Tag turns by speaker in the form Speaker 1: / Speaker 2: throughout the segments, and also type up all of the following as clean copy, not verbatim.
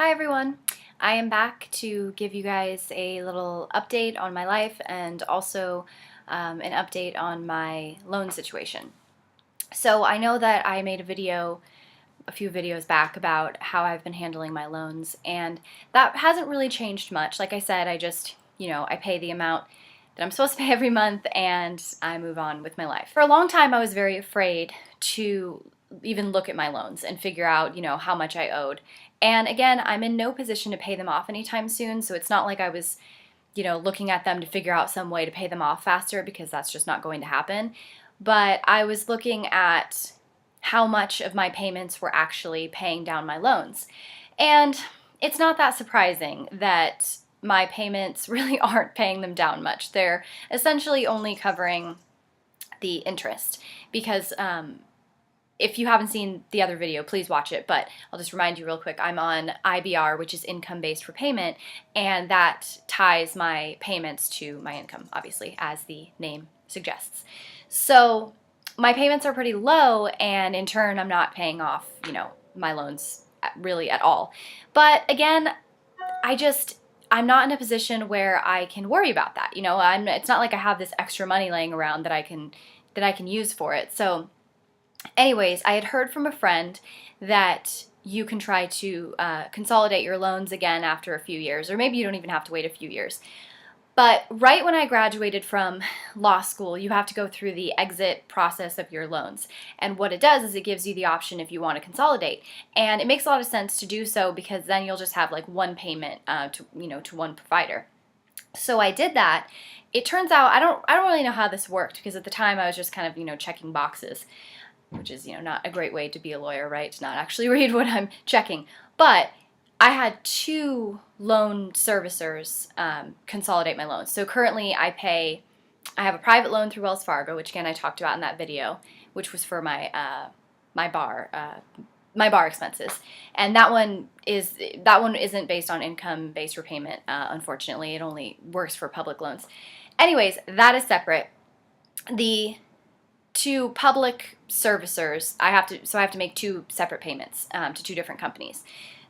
Speaker 1: Hi everyone! I am back to give you guys a little update on my life and also an update on my loan situation. So I know that I made a few videos back about how I've been handling my loans, and that hasn't really changed much. Like I said, I just, I pay the amount that I'm supposed to pay every month and I move on with my life. For a long time I was very afraid to even look at my loans and figure out, how much I owed. And again, I'm in no position to pay them off anytime soon, so it's not like I was, looking at them to figure out some way to pay them off faster, because that's just not going to happen. But I was looking at how much of my payments were actually paying down my loans. And it's not that surprising that my payments really aren't paying them down much. They're essentially only covering the interest, because if you haven't seen the other video, please watch it, but I'll just remind you real quick, I'm on IBR, which is income-based repayment, and that ties my payments to my income, obviously, as the name suggests. So my payments are pretty low, and in turn, I'm not paying off, my loans really at all. But again, I'm not in a position where I can worry about that. It's not like I have this extra money laying around that I can use for it. So anyways, I had heard from a friend that you can try to consolidate your loans again after a few years, or maybe you don't even have to wait a few years. But right when I graduated from law school, you have to go through the exit process of your loans. And what it does is it gives you the option if you want to consolidate. And it makes a lot of sense to do so, because then you'll just have like one payment to one provider. So I did that. It turns out I don't really know how this worked, because at the time I was just kind of checking boxes, which is not a great way to be a lawyer, right? To not actually read what I'm checking. But I had two loan servicers consolidate my loans. So currently I have a private loan through Wells Fargo, which again I talked about in that video, which was for my bar expenses, and that one isn't based on income-based repayment. Unfortunately, it only works for public loans. Anyways, that is separate. The two public servicers, I have to make two separate payments to two different companies.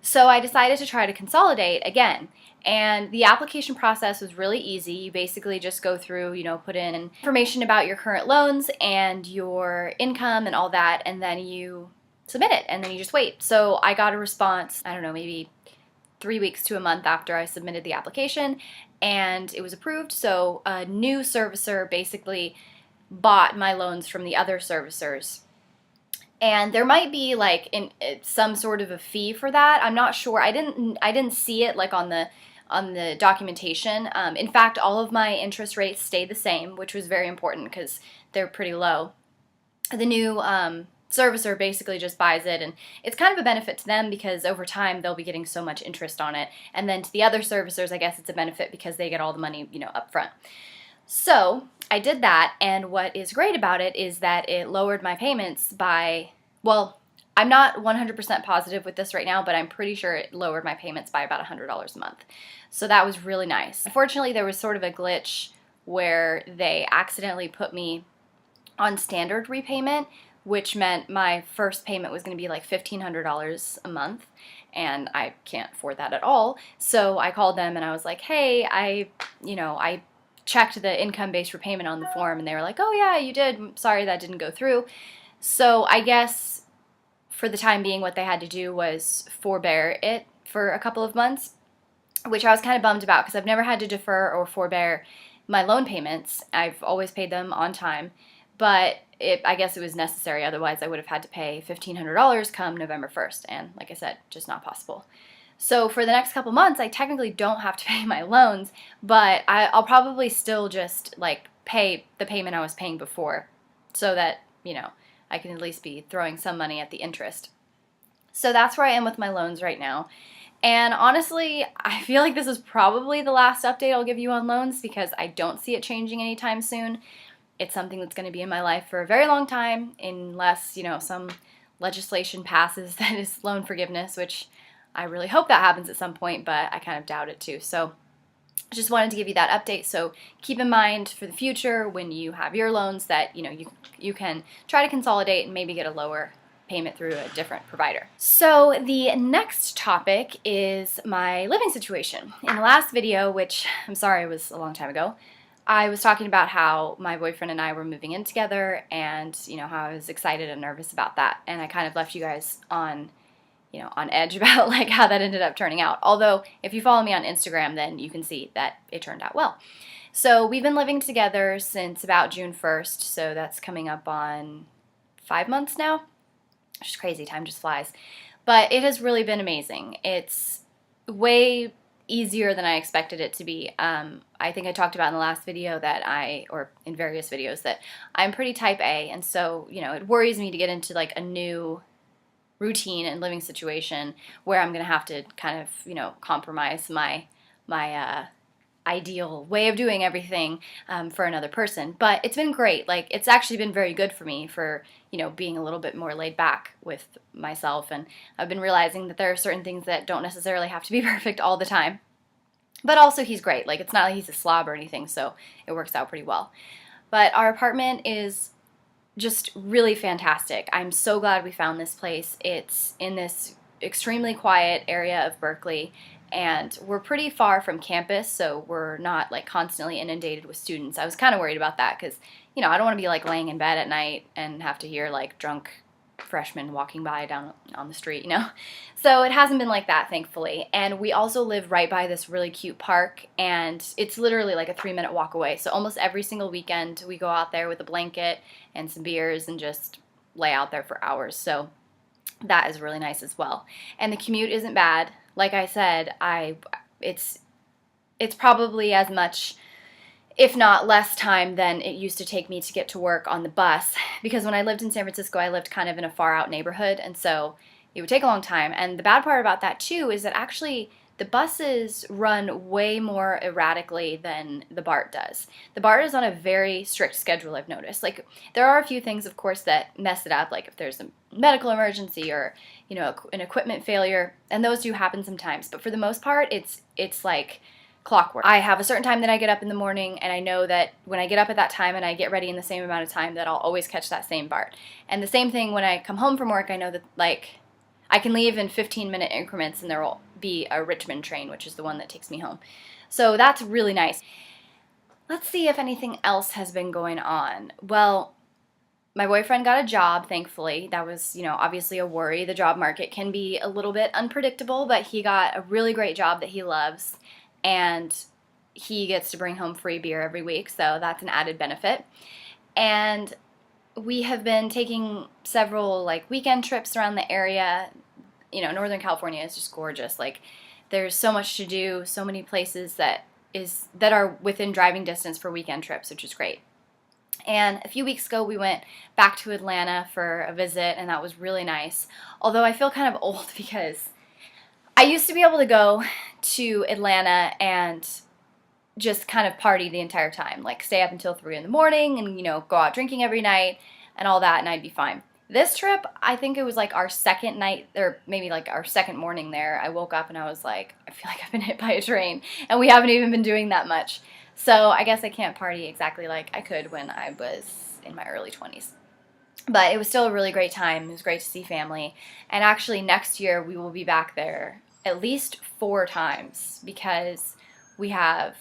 Speaker 1: So I decided to try to consolidate again, and the application process was really easy. You basically just go through, put in information about your current loans and your income and all that, and then you submit it, and then you just wait. So I got a response, I don't know, maybe 3 weeks to a month after I submitted the application, and it was approved. So a new servicer basically bought my loans from the other servicers. And there might be like some sort of a fee for that. I'm not sure. I didn't see it like on the documentation. In fact, all of my interest rates stayed the same, which was very important because they're pretty low. The new servicer basically just buys it, and it's kind of a benefit to them because over time they'll be getting so much interest on it. And then to the other servicers, I guess it's a benefit because they get all the money, up front. So I did that, and what is great about it is that it lowered my payments by, well, I'm not 100% positive with this right now, but I'm pretty sure it lowered my payments by about $100 a month. So that was really nice. Unfortunately, there was sort of a glitch where they accidentally put me on standard repayment, which meant my first payment was going to be like $1,500 a month, and I can't afford that at all. So I called them and I was like, hey, I checked the income-based repayment on the form, and they were like, oh yeah, you did. Sorry, that didn't go through. So I guess for the time being what they had to do was forbear it for a couple of months, which I was kind of bummed about because I've never had to defer or forbear my loan payments. I've always paid them on time, but I guess it was necessary. Otherwise I would have had to pay $1,500 come November 1st, and like I said, just not possible. So for the next couple months, I technically don't have to pay my loans, but I'll probably still just like pay the payment I was paying before, so that, I can at least be throwing some money at the interest. So that's where I am with my loans right now. And honestly, I feel like this is probably the last update I'll give you on loans, because I don't see it changing anytime soon. It's something that's going to be in my life for a very long time, unless, some legislation passes that is loan forgiveness, which I really hope that happens at some point, but I kind of doubt it too. So just wanted to give you that update. So keep in mind for the future when you have your loans that you can try to consolidate and maybe get a lower payment through a different provider. So the next topic is my living situation. In the last video, which I'm sorry was a long time ago, I was talking about how my boyfriend and I were moving in together and, how I was excited and nervous about that. And I kind of left you guys on edge about like how that ended up turning out. Although if you follow me on Instagram, then you can see that it turned out well. So we've been living together since about June 1st. So that's coming up on 5 months now. It's just crazy. Time just flies. But it has really been amazing. It's way easier than I expected it to be. I think I talked about in the last video or in various videos, that I'm pretty type A. And so, it worries me to get into like a new routine and living situation where I'm going to have to kind of, compromise my ideal way of doing everything for another person. But it's been great. Like, it's actually been very good for me for, being a little bit more laid back with myself. And I've been realizing that there are certain things that don't necessarily have to be perfect all the time. But also he's great. Like, it's not like he's a slob or anything, so it works out pretty well. But our apartment is just really fantastic. I'm so glad we found this place. It's in this extremely quiet area of Berkeley, and we're pretty far from campus, so we're not like constantly inundated with students. I was kind of worried about that because, I don't want to be like laying in bed at night and have to hear like drunk freshmen walking by down on the street, So it hasn't been like that, thankfully. And we also live right by this really cute park, and it's literally like a 3-minute walk away. So almost every single weekend we go out there with a blanket and some beers and just lay out there for hours. So that is really nice as well. And the commute isn't bad. Like I said, it's probably as much, if not less time than it used to take me to get to work on the bus, because when I lived in San Francisco, I lived kind of in a far out neighborhood, and so it would take a long time. And the bad part about that too is that actually the buses run way more erratically than the BART does. The BART is on a very strict schedule, I've noticed. Like, there are a few things, of course, that mess it up, like if there's a medical emergency or, an equipment failure, and those do happen sometimes. But for the most part, it's like clockwork. I have a certain time that I get up in the morning, and I know that when I get up at that time and I get ready in the same amount of time, that I'll always catch that same BART. And the same thing when I come home from work, I know that like I can leave in 15-minute increments and there will be a Richmond train, which is the one that takes me home. So that's really nice. Let's see if anything else has been going on. Well, my boyfriend got a job, thankfully. That was, obviously a worry. The job market can be a little bit unpredictable, but he got a really great job that he loves, and he gets to bring home free beer every week, so that's an added benefit. And we have been taking several like weekend trips around the area. Northern California is just gorgeous. Like, there's so much to do, so many places that are within driving distance for weekend trips, which is great. And a few weeks ago, we went back to Atlanta for a visit, and that was really nice. Although I feel kind of old because I used to be able to go to Atlanta and just kind of party the entire time, like stay up until 3 in the morning and, go out drinking every night and all that, and I'd be fine. This trip, I think it was like our second night, or maybe like our second morning there, I woke up and I was like, I feel like I've been hit by a train, and we haven't even been doing that much. So I guess I can't party exactly like I could when I was in my early 20s. But it was still a really great time. It was great to see family. And actually next year we will be back there at least 4 times because we have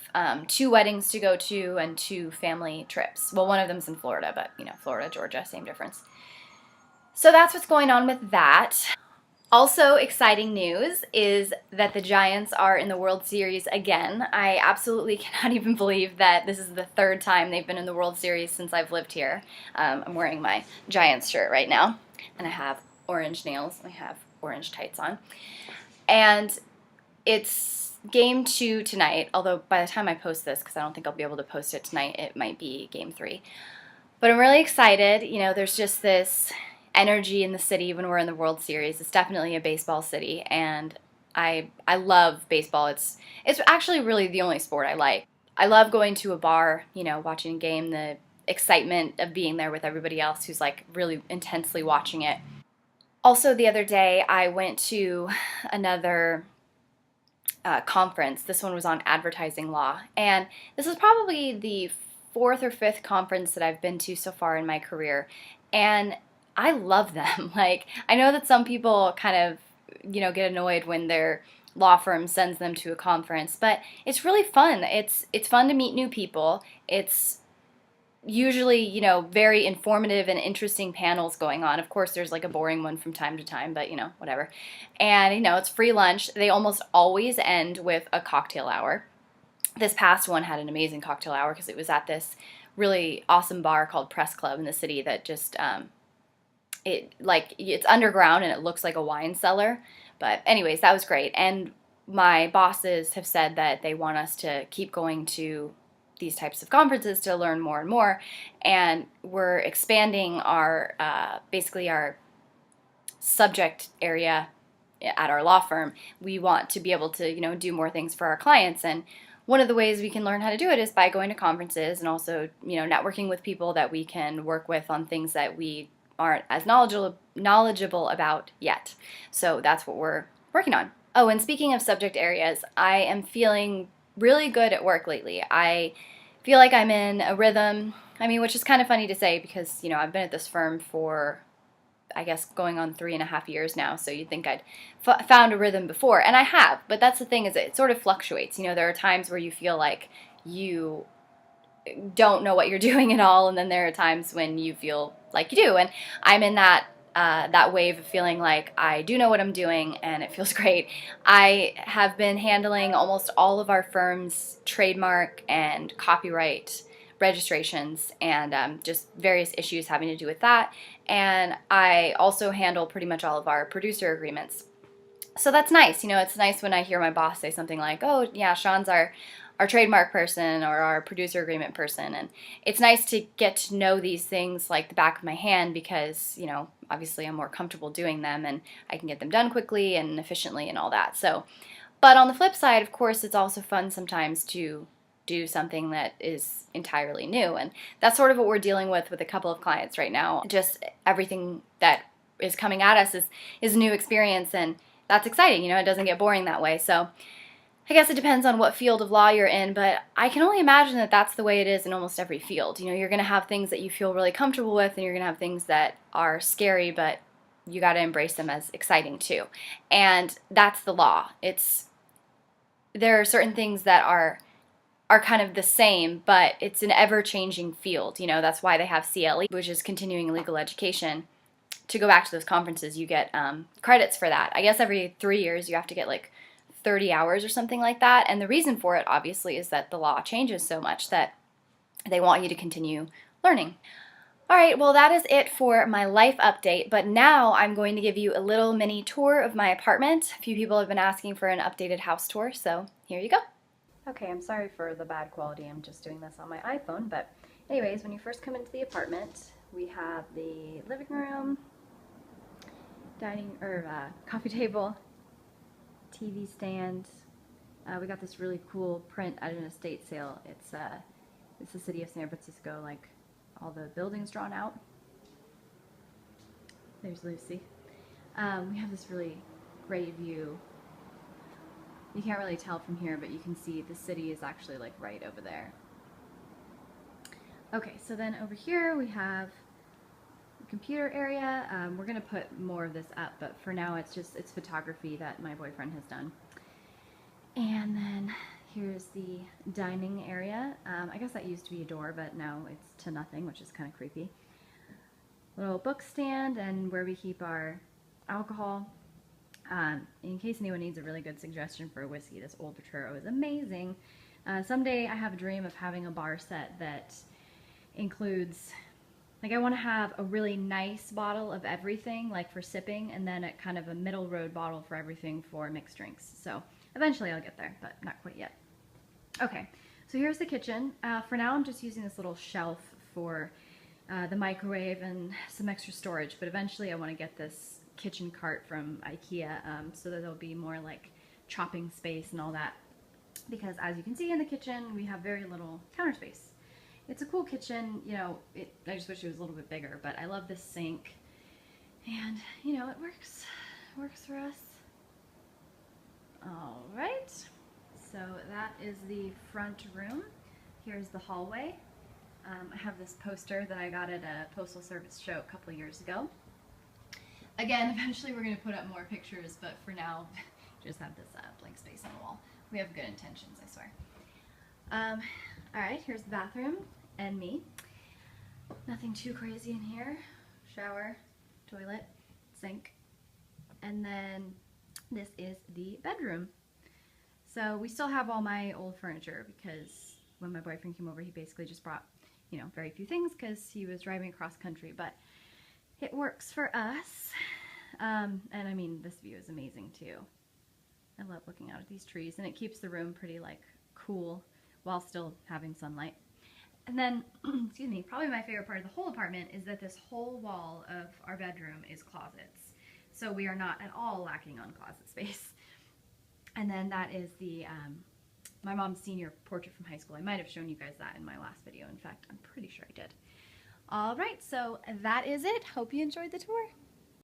Speaker 1: 2 weddings to go to and 2 family trips. Well, one of them's in Florida, but Florida, Georgia, same difference. So that's what's going on with that. Also exciting news is that the Giants are in the World Series again. I absolutely cannot even believe that this is the 3rd time they've been in the World Series since I've lived here. I'm wearing my Giants shirt right now, and I have orange nails. I have orange tights on. And it's game 2 tonight, although by the time I post this, because I don't think I'll be able to post it tonight, it might be game 3. But I'm really excited. There's just this energy in the city when we're in the World Series. It's definitely a baseball city, and I love baseball. It's actually really the only sport I like. I love going to a bar, watching a game, the excitement of being there with everybody else who's like really intensely watching it. Also, the other day I went to another conference. This one was on advertising law, and this is probably the 4th or 5th conference that I've been to so far in my career, and I love them. Like, I know that some people kind of, get annoyed when their law firm sends them to a conference, but it's really fun. It's fun to meet new people. It's usually, very informative and interesting panels going on. Of course, there's like a boring one from time to time, but whatever. And, it's free lunch. They almost always end with a cocktail hour. This past one had an amazing cocktail hour because it was at this really awesome bar called Press Club in the city that just, it's underground and it looks like a wine cellar. But anyways, that was great. And my bosses have said that they want us to keep going to these types of conferences to learn more and more, and we're expanding our basically our subject area at our law firm. We want to be able to do more things for our clients, and one of the ways we can learn how to do it is by going to conferences and also networking with people that we can work with on things that we aren't as knowledgeable about yet. So that's what we're working on. Oh, and speaking of subject areas, I am feeling really good at work lately. I feel like I'm in a rhythm. I mean, which is kind of funny to say because, I've been at this firm for, I guess, going on 3.5 years now. So you'd think I'd found a rhythm before. And I have. But that's the thing, is it sort of fluctuates. There are times where you feel like you don't know what you're doing at all. And then there are times when you feel like you do. And I'm in that wave of feeling like I do know what I'm doing and it feels great. I have been handling almost all of our firm's trademark and copyright registrations and just various issues having to do with that. And I also handle pretty much all of our producer agreements. So that's nice. It's nice when I hear my boss say something like, oh, yeah, Sean's our trademark person or our producer agreement person. And it's nice to get to know these things like the back of my hand because, obviously I'm more comfortable doing them and I can get them done quickly and efficiently and all that. So, but on the flip side, of course, it's also fun sometimes to do something that is entirely new. And that's sort of what we're dealing with a couple of clients right now. Just everything that is coming at us is a new experience, and that's exciting. It doesn't get boring that way. So I guess it depends on what field of law you're in, but I can only imagine that that's the way it is in almost every field. You're going to have things that you feel really comfortable with, and you're going to have things that are scary, but you got to embrace them as exciting too. And that's the law. There are certain things that are kind of the same, but it's an ever-changing field. That's why they have CLE, which is continuing legal education. To go back to those conferences, you get credits for that. I guess every 3 years you have to get like 30 hours or something like that. And the reason for it, obviously, is that the law changes so much that they want you to continue learning. All right, well, that is it for my life update. But now I'm going to give you a little mini tour of my apartment. A few people have been asking for an updated house tour, so here you go. Okay, I'm sorry for the bad quality. I'm just doing this on my iPhone. But anyways, when you first come into the apartment, we have the living room, coffee table, TV stand. We got this really cool print at an estate sale. It's the city of San Francisco, like all the buildings drawn out. There's Lucy. We have this really great view. You can't really tell from here, but you can see the city is actually like right over there. Okay, so then over here we have the computer area. We're gonna put more of this up, but for now it's photography that my boyfriend has done. And then here's the dining area. I guess that used to be a door, but now it's to nothing, which is kind of creepy. Little book stand and where we keep our alcohol. In case anyone needs a really good suggestion for a whiskey, this Old Potrero is amazing. Someday I have a dream of having a bar set that includes, like, I want to have a really nice bottle of everything, like for sipping, and then a kind of a middle road bottle for everything for mixed drinks. So eventually I'll get there, but not quite yet. Okay, so here's the kitchen. For now I'm just using this little shelf for the microwave and some extra storage, but eventually I want to get this kitchen cart from IKEA so that there'll be more like chopping space and all that, because as you can see in the kitchen we have very little counter space. It's a cool kitchen, you know, I just wish it was a little bit bigger, but I love this sink and you know, it works for us. All right, so that is the front room. Here's the hallway. I have this poster that I got at a Postal Service show a couple years ago. Again, eventually we're going to put up more pictures, but for now, just have this blank space on the wall. We have good intentions, I swear. Alright, here's the bathroom and me. Nothing too crazy in here. Shower, toilet, sink, and then this is the bedroom. So we still have all my old furniture because when my boyfriend came over, he basically just brought, you know, very few things because he was driving across country, but it works for us. And I mean, this view is amazing too. I love looking out at these trees, and it keeps the room pretty like cool while still having sunlight. And then, excuse me, probably my favorite part of the whole apartment is that this whole wall of our bedroom is closets. So we are not at all lacking on closet space. And then that is the my mom's senior portrait from high school. I might have shown you guys that in my last video. In fact, I'm pretty sure I did. All right, so that is it. Hope you enjoyed the tour.